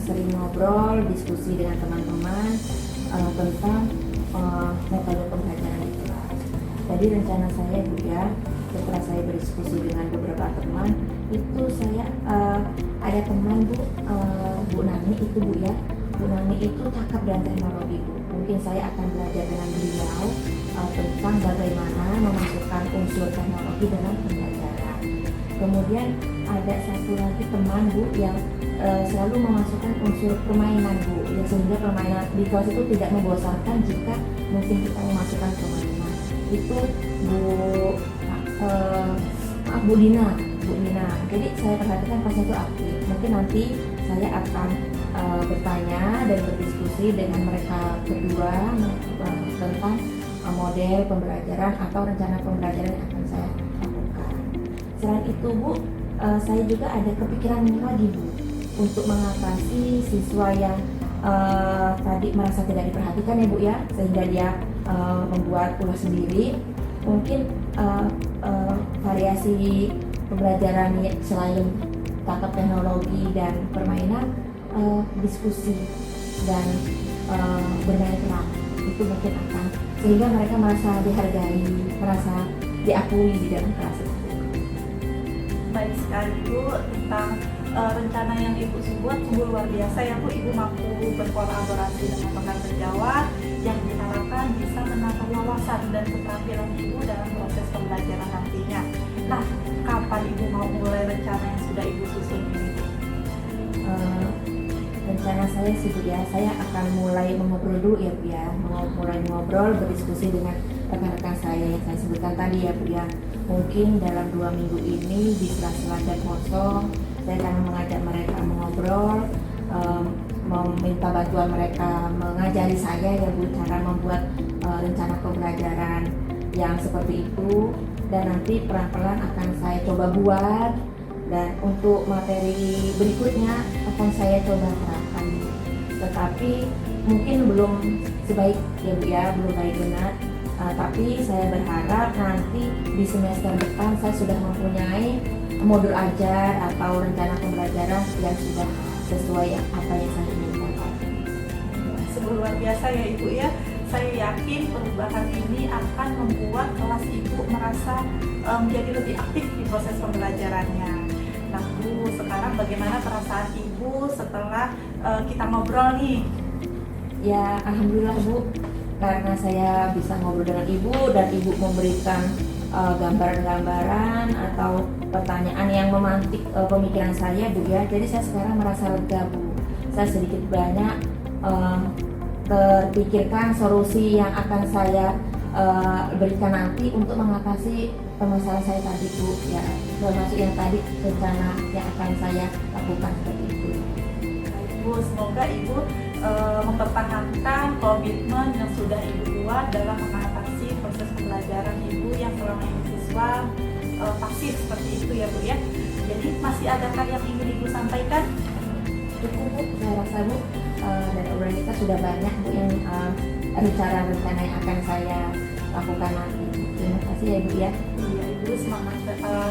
sering ngobrol, diskusi dengan teman-teman tentang metode pembelajaran itu. Jadi rencana saya Bu ya, setelah saya berdiskusi dengan beberapa teman, itu saya ada teman Bu Nani itu Bu ya, Bu Nani itu cakap dan teknologi Bu. Mungkin saya akan belajar dengan beliau tentang bagaimana memasukkan unsur teknologi dalam pembelajaran. Kemudian ada satu lagi teman Bu yang selalu memasukkan unsur permainan Bu, ya, sehingga permainan di kelas itu tidak membosankan jika mungkin kita memasukkan permainan. Itu Bu Dina. Jadi saya perhatikan pas itu aktif. Mungkin nanti saya akan bertanya dan berdiskusi dengan mereka berdua tentang model pembelajaran atau rencana pembelajaran yang akan saya lakukan. Selain itu Bu, saya juga ada kepikiran lagi Bu untuk mengatasi siswa yang tadi merasa tidak diperhatikan ya Bu ya, sehingga dia membuat ulas sendiri. Mungkin variasi pembelajaran selain tata teknologi dan permainan, diskusi dan bermain peran itu mungkin akan, sehingga mereka merasa dihargai, merasa diakui di dalam kelas itu. Baik sekali Bu, tentang rencana yang Ibu buat sungguh luar biasa ya Bu. Ibu mampu berkolaborasi dengan rekan sejawat yang diharapkan bisa menambah wawasan dan keterampilan Ibu dalam proses pembelajaran nantinya. Nah, kapan Ibu mau mulai rencana yang sudah Ibu susun ini? Rencana saya sih Bu ya, saya akan mulai mengobrol dulu ya Bu ya, mulai ngobrol, berdiskusi dengan rekan-rekan saya yang saya sebutkan tadi ya Bu ya. Mungkin dalam 2 minggu ini di sela-sela jam kosong saya akan mengajak mereka mengobrol, meminta bantuan mereka mengajari saya ya Bu cara membuat rencana pembelajaran yang seperti itu, dan nanti pelan-pelan akan saya coba buat, dan untuk materi berikutnya akan saya coba terapkan. Tetapi mungkin belum sebaik ya Bu ya, belum baik benar. Tapi saya berharap nanti di semester depan saya sudah mempunyai modul ajar atau rencana pembelajaran yang sudah sesuai apa yang saya inginkan. Sungguh luar biasa ya Ibu ya. Saya yakin perubahan ini akan membuat kelas Ibu merasa menjadi lebih aktif di proses pembelajarannya. Nah Bu, sekarang bagaimana perasaan Ibu setelah kita ngobrol nih? Ya alhamdulillah Bu, karena saya bisa ngobrol dengan Ibu dan Ibu memberikan gambaran-gambaran atau pertanyaan yang memantik pemikiran saya Bu ya. Jadi saya sekarang merasa lega Bu. Saya sedikit banyak terpikirkan solusi yang akan saya berikan nanti untuk mengatasi permasalahan saya tadi Bu ya, termasuk yang tadi rencana yang akan saya lakukan seperti itu. Ibu, semoga Ibu mempertahankan komitmen yang sudah Ibu buat dalam mengatasi proses pembelajaran Ibu yang selama ini siswa pasif seperti itu ya Bu ya. Jadi masih adakah yang ingin Ibu sampaikan? Cukup Bu, saya rasa Bu dari obrolan kita sudah banyak Bu yang rencana-rencana yang akan saya lakukan nanti. Terima kasih ya Bu ya. Iya Ibu, semangat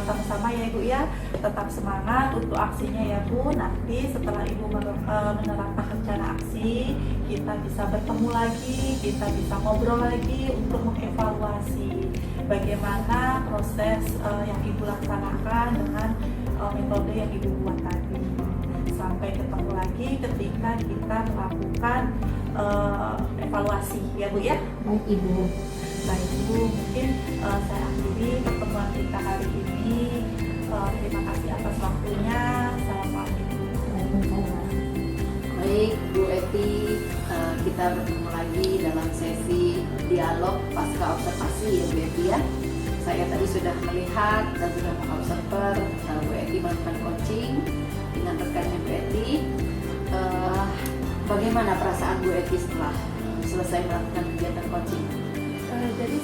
sama-sama ya Ibu ya. Tetap semangat untuk aksinya ya Bu. Nanti setelah Ibu menerapkan rencana aksi, kita bisa bertemu lagi, kita bisa ngobrol lagi untuk mengevaluasi bagaimana proses yang Ibu laksanakan dengan metode yang Ibu buat tadi. Sampai ketemu lagi ketika kita melakukan evaluasi ya Bu ya. Baik Ibu. Baik Ibu, mungkin saya akhiri pertemuan kita hari ini. Terima kasih atas waktunya. Assalamualaikum. Waalaikumsalam. Baik Bu Eti, kita bertemu lagi dalam sesi dialog pasca observasi ya Bu Eti ya. Saya tadi sudah melihat dan sudah mengobserver Bu Eti melakukan coaching dengan rekannya Bu Eti. Bagaimana perasaan Bu Eti setelah selesai melakukan kegiatan coaching? Jadi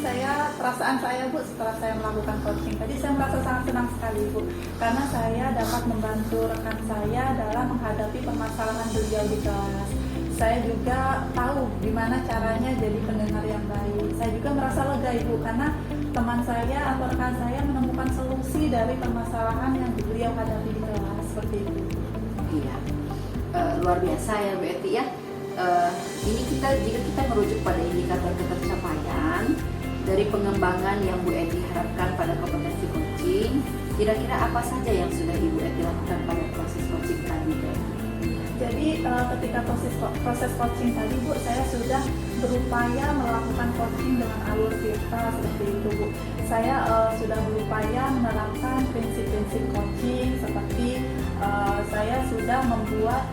perasaan saya Bu setelah saya melakukan coaching tadi, saya merasa sangat senang sekali Bu, karena saya dapat membantu rekan saya dalam menghadapi permasalahan beliau di kelas. Saya juga tahu gimana caranya jadi pendengar yang baik. Saya juga merasa lega Ibu, karena teman saya atau rekan saya menemukan solusi dari permasalahan yang beliau hadapi di kelas, seperti itu. Iya, luar biasa ya Bu Eti ya. Ini jika kita merujuk pada indikator ketercapaian dari pengembangan yang Bu Eti harapkan pada kompetensi coaching, kira-kira apa saja yang sudah Ibu Eti lakukan pada proses coaching tadi Bu Eti? Jadi ketika proses coaching tadi Bu, saya sudah berupaya melakukan coaching dengan alur virtual seperti itu Bu. Saya sudah berupaya menerapkan prinsip-prinsip coaching seperti saya sudah membuat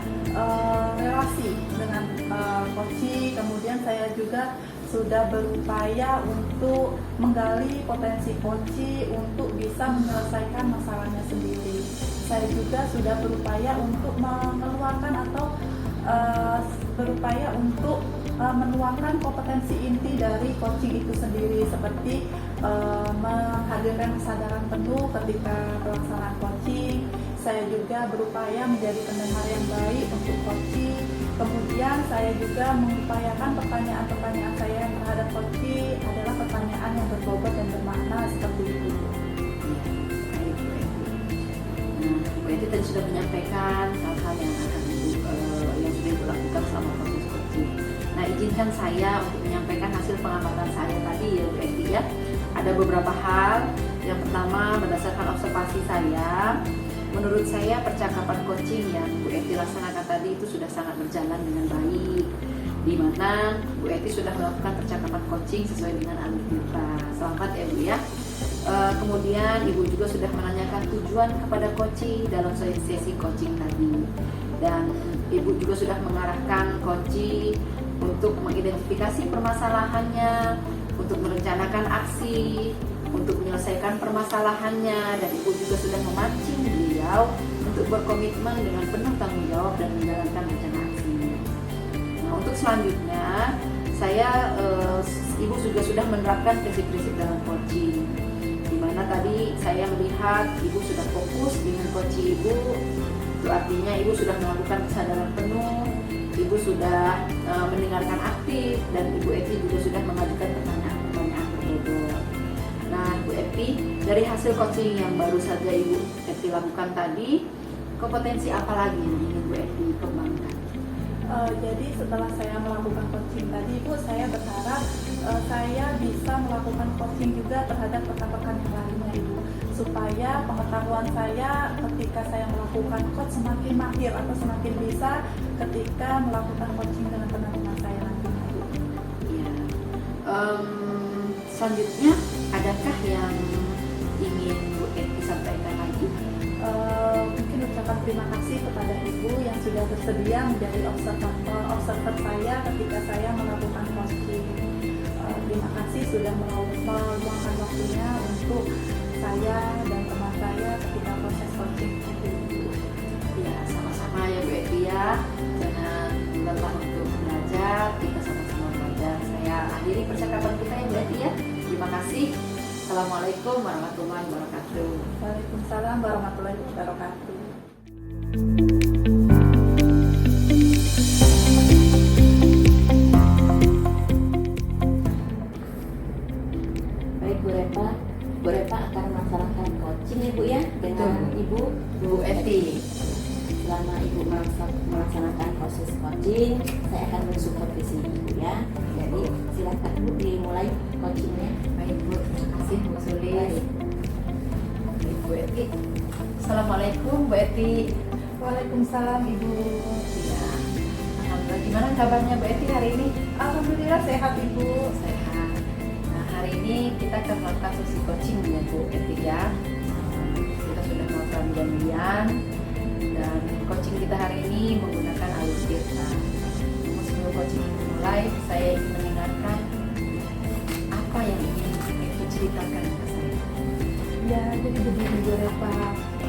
relasi dengan coaching, kemudian saya juga sudah berupaya untuk menggali potensi coaching untuk bisa menyelesaikan masalahnya sendiri. Saya juga sudah berupaya untuk mengeluarkan atau berupaya untuk menuangkan kompetensi inti dari coaching itu sendiri, seperti menghadirkan kesadaran penuh ketika pelaksanaan coaching. Saya juga berupaya menjadi pendengar yang baik untuk coaching. Kemudian saya juga mengupayakan pertanyaan-pertanyaan saya terhadap coaching adalah pertanyaan yang berbobot dan bermakna, seperti itu. Baik Bu Eti. Nah, Bu Eti tadi sudah menyampaikan hal-hal yang akan yang sudah Ibu lakukan selama proses coaching. Nah, izinkan saya untuk menyampaikan hasil pengamatan saya tadi ya Bu Eti ya. Ada beberapa hal. Yang pertama, berdasarkan observasi saya, menurut saya percakapan coaching yang Bu Eti laksanakan tadi itu sudah sangat berjalan dengan baik, di mana Bu Eti sudah melakukan percakapan coaching sesuai dengan alur kita. Selamat ya Bu ya. Kemudian Ibu juga sudah menanyakan tujuan kepada coaching dalam sesi coaching tadi, dan Ibu juga sudah mengarahkan coaching untuk mengidentifikasi permasalahannya, untuk merencanakan aksi, untuk menyelesaikan permasalahannya, dan Ibu juga sudah memancing beliau untuk berkomitmen dengan penuh tanggung jawab dan menjalankan rencana aksinya. Nah, untuk selanjutnya, Ibu juga sudah menerapkan prinsip-prinsip dalam coaching, di mana tadi saya melihat Ibu sudah fokus dengan coaching Ibu. Itu artinya Ibu sudah melakukan kesadaran penuh, Ibu sudah mendengarkan aktif, dan Ibu Eti juga sudah mengajukan pertanyaan-pertanyaan berbobot. Nah, Bu Eti, dari hasil coaching yang baru saja Ibu Eti lakukan tadi, kompetensi apa lagi yang ingin Bu Eti kembangkan? Jadi setelah saya melakukan coaching tadi Bu, saya berharap saya bisa melakukan coaching juga terhadap rekan-rekan yang lainnya Ibu, supaya pengetahuan saya ketika saya melakukan coach semakin mahir atau semakin bisa ketika melakukan coaching dengan teman-teman saya nantinya Ibu. Ya. Selanjutnya, adakah yang ingin Bu Eti sampaikan lagi? Mungkin ucapan terima kasih kepada Ibu yang sudah bersedia menjadi observer saya ketika saya melakukan coaching. Terima kasih sudah meluangkan waktunya untuk saya dan teman saya ketika proses coaching itu. Ya, sama-sama ya Bu Eti ya. Jangan lelah untuk belajar, kita sama-sama belajar. Saya akhiri percakapan kita ya Bu Eti ya. Terima kasih. Assalamualaikum warahmatullahi wabarakatuh. Waalaikumsalam warahmatullahi wabarakatuh. Baik Bu Repa akan melaksanakan coaching Ibu ya dengan Ibu Bu Eti. Selama Ibu melaksanakan proses coaching, saya akan mensupervisi Ibu ya. Jadi silakan Bu dimulai coachingnya. Baik Bu, terima kasih Bu Sulis. Baik. Bu Eti. Assalamualaikum Bu Eti. Waalaikumsalam Ibu. Ya. Alhamdulillah, gimana kabarnya Bu Eti hari ini? Alhamdulillah sehat Ibu. Sehat. Nah, hari ini kita akan melakukan sesi coaching ya Bu Eti ya. Kita sudah melakukan janjian, dan coaching kita hari ini menggunakan alur virtual. Namun sebelum coaching dimulai, saya ingin mendengarkan apa yang ingin Bu Eti ceritakan ke saya. Ya, jadi begini Bu Reva,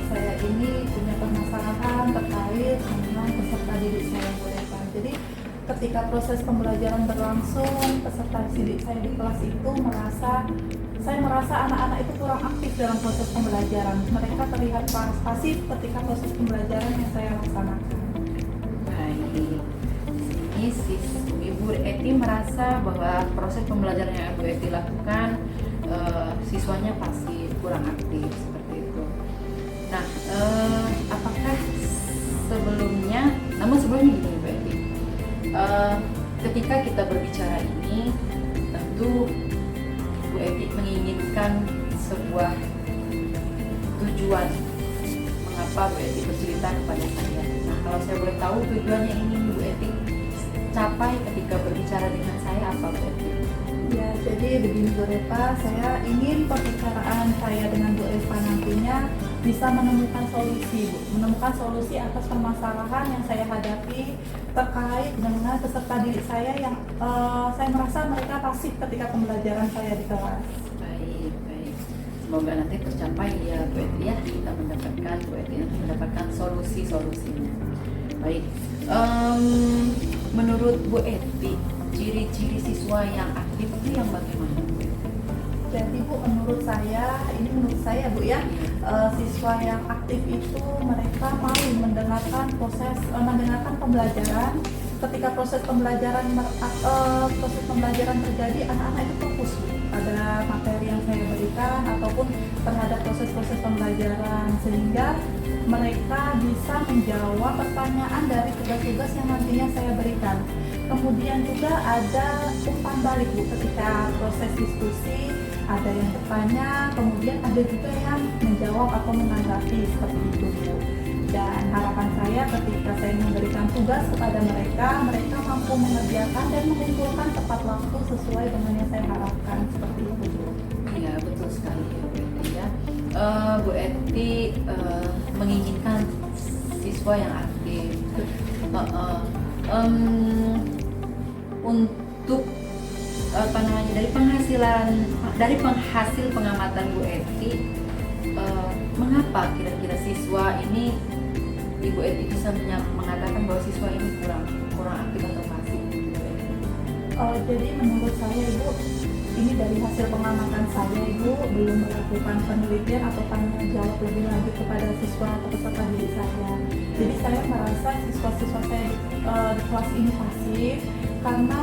saya ini punya permasalahan terkait dengan peserta didik saya Bu Reva. Jadi ketika proses pembelajaran berlangsung, peserta didik saya di kelas itu saya merasa anak-anak itu kurang aktif dalam proses pembelajaran. Mereka terlihat pasif ketika proses pembelajaran yang saya laksanakan. Baik, di sini Ibu Eti merasa bahwa proses pembelajaran yang Ibu Eti lakukan siswanya pasif, kurang aktif seperti itu. Nah, apakah namun sebelumnya gini Ibu Eti, ketika kita berbicara ini, tentu Bu Eti menginginkan sebuah tujuan mengapa Bu Eti bercerita kepada saya. Nah, kalau saya boleh tahu tujuannya ini Bu Eti capai ketika berbicara dengan saya apa Bu Eti? Ya, jadi begini Bu Reva, saya ingin pembicaraan saya dengan Bu Eva nantinya bisa menemukan solusi, Bu. Menemukan solusi atas permasalahan yang saya hadapi terkait dengan peserta didik saya yang saya merasa mereka pasif ketika pembelajaran saya di kelas. Baik, baik. Semoga nanti tercapai ya Bu Eti ya, kita mendapatkan solusinya. Baik. Menurut Bu Eti, ciri-ciri siswa yang aktif itu yang bagaimana? Jadi Bu, menurut saya Bu ya, siswa yang aktif itu mereka mau mendengarkan pembelajaran. Ketika proses pembelajaran terjadi, anak-anak itu fokus Bu, pada materi yang saya berikan ataupun terhadap proses-proses pembelajaran, sehingga mereka bisa menjawab pertanyaan dari tugas-tugas yang nantinya saya berikan. Kemudian juga ada umpan balik Bu, ketika proses diskusi ada yang bertanya, kemudian ada juga yang menjawab atau menanggapi seperti itu Bu. Dan harapan saya ketika saya memberikan tugas kepada mereka mampu mengerjakan dan mengumpulkan tepat waktu sesuai dengan yang saya harapkan seperti itu Bu. Iya, betul sekali ya Bu Eti ya. Bu Eti menginginkan siswa yang aktif. Untuk dari penghasil pengamatan Bu Eti, mengapa kira-kira siswa ini Ibu Eti bisa mengatakan bahwa siswa ini kurang aktif atau pasif? Jadi menurut saya Ibu, ini dari hasil pengamatan saya Ibu, belum melakukan penelitian atau tanya jawab lebih lanjut kepada siswa atau peserta didik saya. Jadi saya merasa siswa-siswa saya di kelas ini pasif karena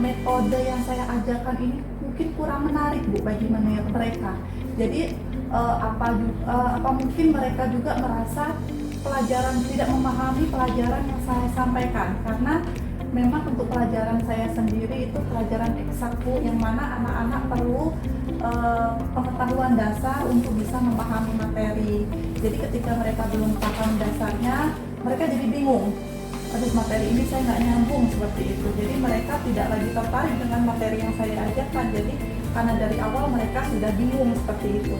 metode yang saya ajarkan ini mungkin kurang menarik Bu bagi mereka. Jadi apa mungkin mereka juga merasa tidak memahami pelajaran yang saya sampaikan, karena memang untuk pelajaran saya sendiri itu pelajaran eksak Bu, yang mana anak-anak perlu pengetahuan dasar untuk bisa memahami materi. Jadi ketika mereka belum paham dasarnya, mereka jadi bingung. Aduh, materi ini saya nggak nyambung seperti itu. Jadi mereka tidak lagi tertarik dengan materi yang saya ajarkan. Jadi karena dari awal mereka sudah bingung seperti itu.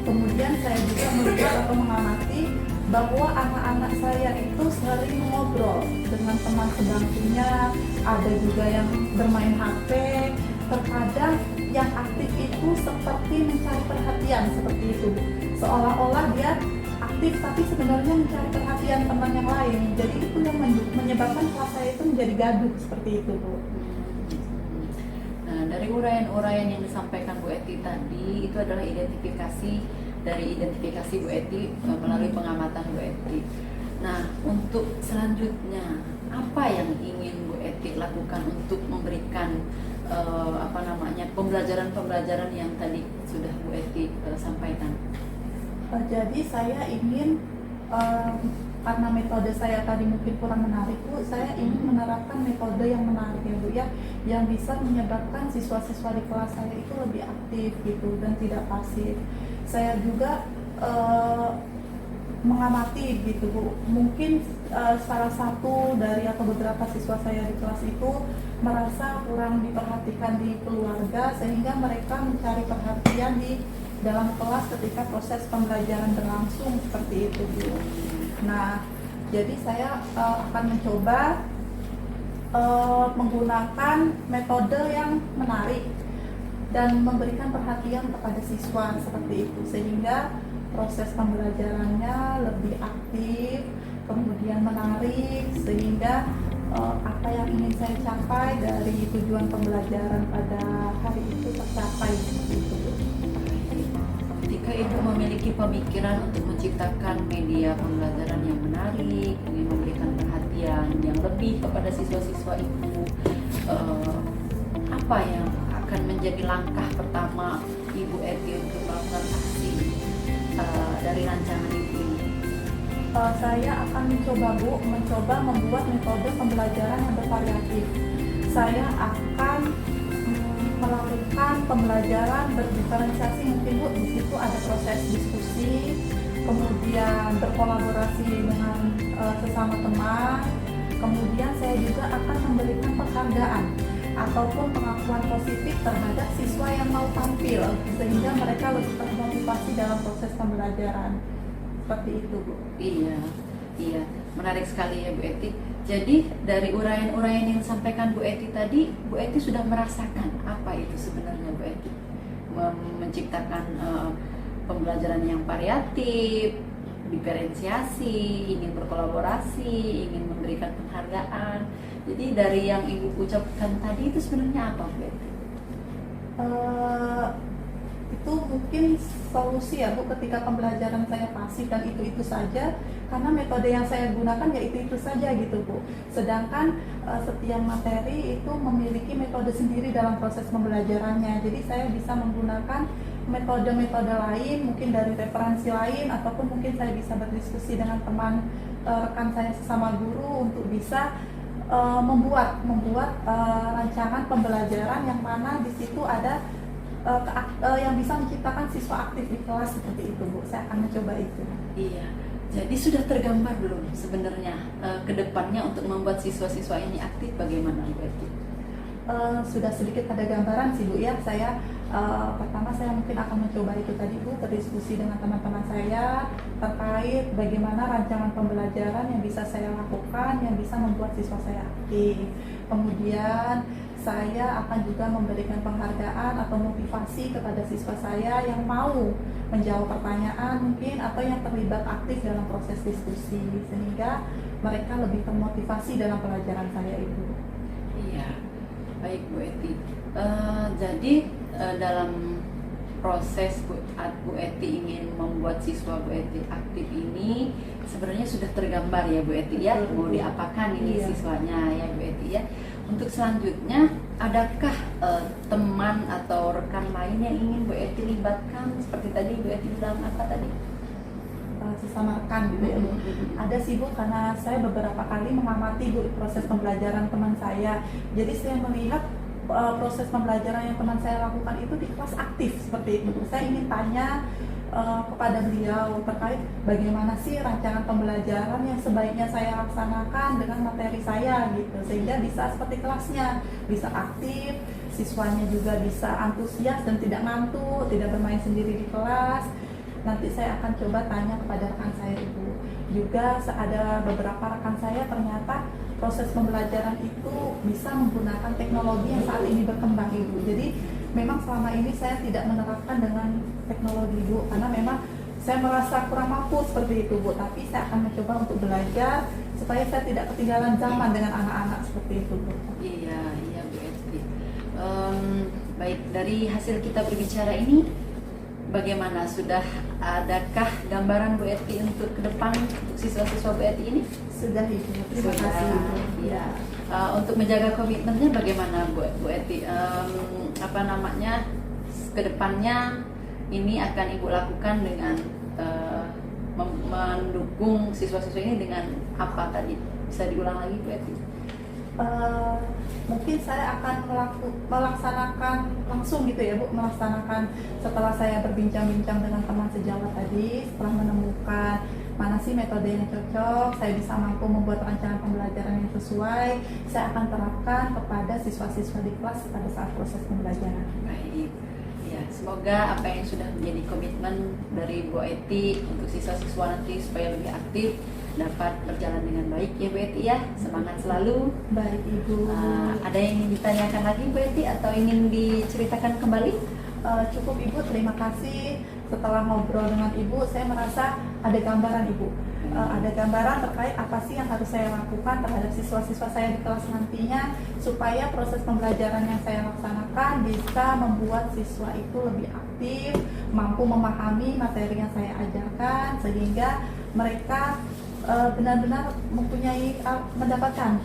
Kemudian saya juga melihat atau mengamati bahwa anak-anak saya itu sering ngobrol dengan teman sebangkunya, ada juga yang bermain HP. Terkadang yang aktif itu seperti mencari perhatian seperti itu, seolah-olah dia aktif tapi sebenarnya mencari perhatian teman yang lain. Jadi itu yang menyebabkan kelas saya itu menjadi gaduh seperti itu Bu. Nah, dari uraian-uraian yang disampaikan Bu Eti tadi itu adalah identifikasi Bu Eti melalui pengamatan Bu Eti. Nah, untuk selanjutnya apa yang ingin Bu Eti lakukan untuk memberikan pembelajaran yang tadi sudah Bu Eti sampaikan? Jadi saya ingin karena metode saya tadi mungkin kurang menarik Bu, saya ingin menerapkan metode yang menarik ya Bu ya, yang bisa menyebabkan siswa-siswa di kelas saya itu lebih aktif gitu dan tidak pasif. Saya juga mengamati gitu Bu, mungkin salah satu dari atau beberapa siswa saya di kelas itu merasa kurang diperhatikan di keluarga, sehingga mereka mencari perhatian di dalam kelas ketika proses pembelajaran berlangsung seperti itu Bu. Nah, jadi saya akan mencoba menggunakan metode yang menarik. dan memberikan perhatian kepada siswa seperti itu, sehingga proses pembelajarannya lebih aktif, kemudian menarik, sehingga apa yang ingin saya capai dari tujuan pembelajaran pada hari itu tercapai seperti itu. Ketika Ibu memiliki pemikiran untuk menciptakan media pembelajaran yang menarik, ingin memberikan perhatian yang lebih kepada siswa-siswa Ibu, apa yang akan menjadi langkah pertama Ibu Eti untuk melakukan aksi dari rancangan Ibu ini? Saya akan mencoba membuat metode pembelajaran yang bervariatif. Saya akan melakukan pembelajaran berdiferensiasi, mungkin Bu, di situ ada proses diskusi, kemudian berkolaborasi dengan sesama teman, kemudian saya juga akan memberikan penghargaan ataupun pengakuan positif terhadap siswa yang mau tampil, sehingga mereka lebih termotivasi dalam proses pembelajaran. Seperti itu, Bu. Iya, menarik sekali ya Bu Eti. Jadi dari uraian-uraian yang disampaikan Bu Eti tadi, Bu Eti sudah merasakan apa itu sebenarnya Bu Eti menciptakan pembelajaran yang variatif, diferensiasi, ingin berkolaborasi, ingin memberikan penghargaan. Jadi dari yang Ibu ucapkan tadi itu sebenarnya apa Bu Eti? Itu mungkin solusi ya Bu, ketika pembelajaran saya pasif dan itu saja, karena metode yang saya gunakan ya itu saja gitu Bu. Sedangkan setiap materi itu memiliki metode sendiri dalam proses pembelajarannya, jadi saya bisa menggunakan metode-metode lain, mungkin dari referensi lain, ataupun mungkin saya bisa berdiskusi dengan teman rekan saya sesama guru untuk bisa membuat rancangan pembelajaran yang mana di situ ada yang bisa menciptakan siswa aktif di kelas seperti itu Bu. Saya akan mencoba itu. Iya, jadi sudah tergambar belum sebenarnya ke depannya untuk membuat siswa-siswa ini aktif bagaimana Bu Eti? Sudah sedikit ada gambaran sih Bu ya. Saya pertama saya mungkin akan mencoba itu tadi Bu, berdiskusi dengan teman-teman saya terkait bagaimana rancangan pembelajaran yang bisa saya lakukan yang bisa membuat siswa saya aktif. Kemudian saya akan juga memberikan penghargaan atau motivasi kepada siswa saya yang mau menjawab pertanyaan mungkin atau yang terlibat aktif dalam proses diskusi, sehingga mereka lebih termotivasi dalam pelajaran saya itu. Iya, baik Bu Eti. Jadi dalam proses Bu Eti ingin membuat siswa Bu Eti aktif ini sebenarnya sudah tergambar ya Bu Eti ya, mau diapakan ini siswanya ya Bu Eti ya. Untuk selanjutnya, adakah teman atau rekan lain yang ingin Bu Eti libatkan? Seperti tadi Bu Eti bilang apa tadi? Sesama rekan gitu ya Bu. Ada sih Bu, karena saya beberapa kali mengamati Bu proses pembelajaran teman saya. Jadi saya melihat proses pembelajaran yang teman saya lakukan itu di kelas aktif seperti itu. Saya ingin tanya kepada beliau terkait bagaimana sih rancangan pembelajaran yang sebaiknya saya laksanakan dengan materi saya gitu, sehingga bisa seperti kelasnya, bisa aktif, siswanya juga bisa antusias dan tidak ngantuk, tidak bermain sendiri di kelas. Nanti saya akan coba tanya kepada rekan saya Ibu. Juga ada beberapa rekan saya ternyata proses pembelajaran itu bisa menggunakan teknologi yang saat ini berkembang Ibu. Jadi memang selama ini saya tidak menerapkan dengan teknologi Bu, karena memang saya merasa kurang mampu seperti itu Bu. Tapi saya akan mencoba untuk belajar supaya saya tidak ketinggalan zaman dengan anak-anak seperti itu Bu. Iya Bu Eti. Baik, dari hasil kita berbicara ini, bagaimana, sudah adakah gambaran Bu Eti untuk ke depan untuk siswa-siswa Bu Eti ini? Sudah Ibu, terima kasih Ibu. Iya. Untuk menjaga komitmennya bagaimana Bu Eti? Kedepannya ini akan Ibu lakukan dengan mendukung siswa-siswa ini dengan apa tadi? Bisa diulang lagi Bu Eti? Mungkin saya akan melaksanakan langsung gitu ya Bu, melaksanakan setelah saya berbincang-bincang dengan teman sejawat tadi, setelah menemukan mana sih metode yang cocok, saya bisa mampu membuat rancangan pembelajaran yang sesuai, saya akan terapkan kepada siswa-siswa di kelas pada saat proses pembelajaran. Baik, ya, semoga apa yang sudah menjadi komitmen dari Bu Eti untuk siswa-siswa nanti supaya lebih aktif dapat berjalan dengan baik ya Bu Eti ya. Semangat selalu. Baik Ibu. Ada yang ingin ditanyakan lagi Bu Eti atau ingin diceritakan kembali? Cukup Ibu, terima kasih. Setelah ngobrol dengan Ibu, saya merasa ada gambaran Ibu. Ada gambaran terkait apa sih yang harus saya lakukan terhadap siswa-siswa saya di kelas nantinya, supaya proses pembelajaran yang saya laksanakan bisa membuat siswa itu lebih aktif, mampu memahami materi yang saya ajarkan, sehingga mereka benar-benar mendapatkan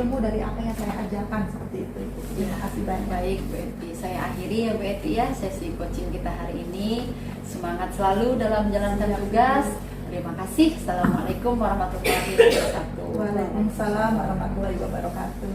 ilmu dari apa yang saya ajarkan, seperti itu Ibu. Terima kasih banyak. Baik Bu Eti, saya akhiri ya Bu Eti ya sesi coaching kita hari ini. Semangat selalu dalam menjalankan tugas. Terima kasih. Assalamualaikum warahmatullahi wabarakatuh. Waalaikumsalam warahmatullahi wabarakatuh.